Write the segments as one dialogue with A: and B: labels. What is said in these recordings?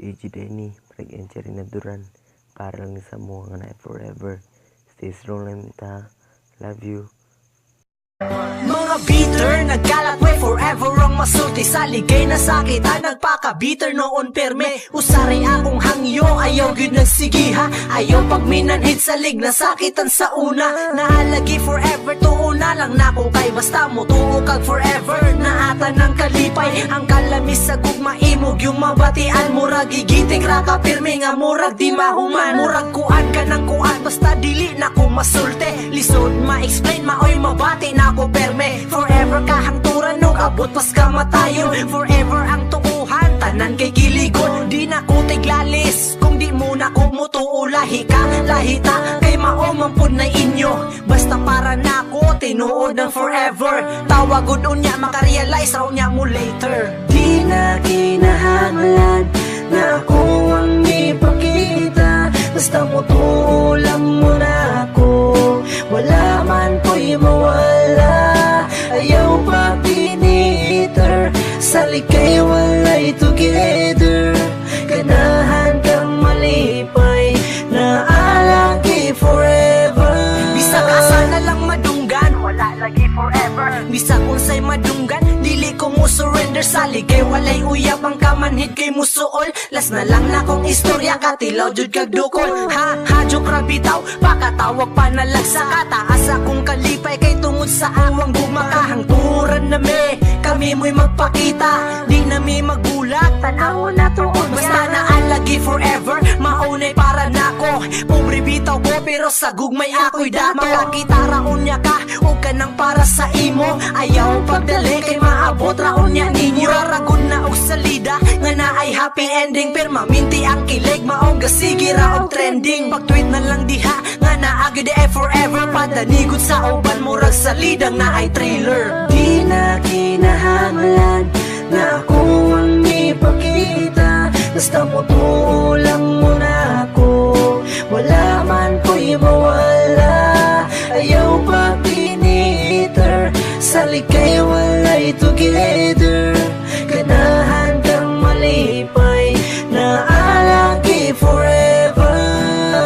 A: AG Denny, Preg-Encher na Duran, para lang sa mo nga na forever. Stay strong lang ta. Love you.
B: Mga bitter, nagkalat way forever ang masulti sa ligay na sakit. Nagpaka-bitter noon perme, usari akong hangyo, ayaw gyud nagsigiha. Ayaw pag minanhid sa lig, nasakitan sa una. Nahalagi forever, tuo na lang nako kay basta mo tuo kag forever. Naata ng kalipay, ang kalamis sa gugma imog yung mabatian. Murag gigiting ra ka pirme nga murag di mahuman. Murag kuan ka ng kuan, basta dili na ko masulte. Lisod ma-explain, maoy mabati na ko perme. Forever kahangturan no abot pas kamatayon. Forever ang tuuhan, tanan kay giligon. Di na ko tiglalis kung di mo na ko mutuo. Lahi ka, lahita, kay maomampod na inyo. Basta para na ko tinuod ng forever. Tawagod unya, makarealize raw niya mo later. Di na kinahanglan na ako ang ipakita. Basta mutuo lang mo na ako. Wala man ko'y mawala. Ayaw pa piniter. Sa likay walay together. Ganahan kang malipay na alagi forever. Bisa ka sana lang madunggan, wala lagi forever. Bisa kung sa'y madunggan, dili ko mo surrender. Sa ligay walay uyab ang kamanhid kay musuol. Las na lang na kong istorya, katilaw jud kag dukol. Joke ra bitaw, pakatawag pa na lang sa kataas akong kalipay. Kay tungod sa awang gumakahangturan na me. Kami mo'y magpakita, di na mi magulat. Tanaw na tuon, basta naalagi forever. Maunay para nako, pobre bitaw ko pero sa gugmay ako'y dako. Makakita raon niya ka, o ka nang para sa imo. Ayaw pagdali kay maabot raon niya ninyo. Raragon na og salida, nga na ay happy ending. Pero maminti ang kilig, maong gasigi raon trending. Pag-tweet na lang diha, nga naagyo di forever. Padanigod sa uban, murag salidang na ay trailer. Di na kinahanglan na ako ang ipakita. Basta mutuo lang mo na ako. Wala man ko'y mawala. Ayaw pa piniter. Sa likay walay together. Ganahan kang malipay na alagi forever.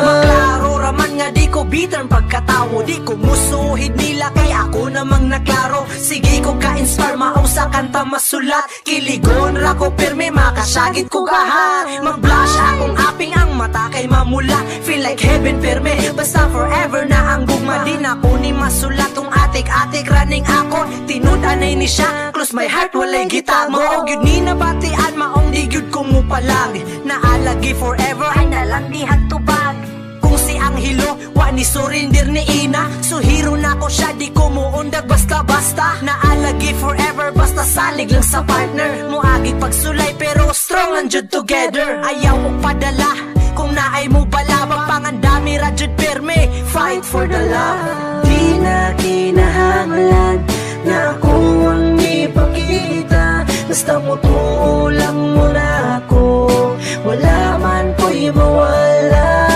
B: Maklaro raman nga di ko bitter pagkatawo. Di ko musuhid nila kay ako namang naklaro. Sige ko ka-inspire, maong sa kanta masulat. Kiligon ra ko pirme, makasagit ko gaha. Mag-blush akong aping ang mata kay mamula. Feel like heaven pirme, basta forever na ang gugma. Di na ko ni masulat tong atik-atik running ako. Tinudanay ni siya, close my heart walay gita. Maong yun ni nabatian, maong di yun ko mo palag. Naalagi forever, ay nalang di hagtubag. Kung si Anghelo, wa ni surrender ni Ina. So hero na ko siya, di ko muundag basta-basta. Naalagi forever, basta salig lang sa partner. Muagi pagsulay pero strong lang jud together. Ayaw og padala, kung naay mo balabang pangandami ra jud perme. Fight for the love. Di na kinahanglan na ako ang ipakita. Basta mutuo lang mo na ako. Wala man ko'y mawala.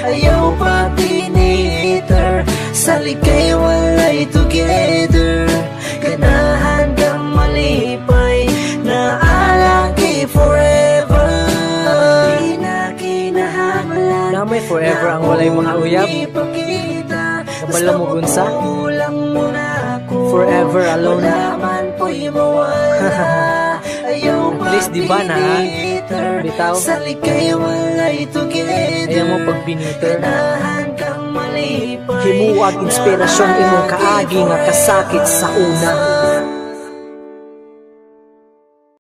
B: Ayaw pa piniter. Sa likay walay together. Ganahan kang malipay na alagi forever. Di na kinahanglan
C: na may forever ang walay mga uyab. Kabalo mo gunsa. Forever alone. At least di ba na bitaw? Ayaw mo pag biniter. Himuwag inspirasyon imong kaagi nga kasakit sa una.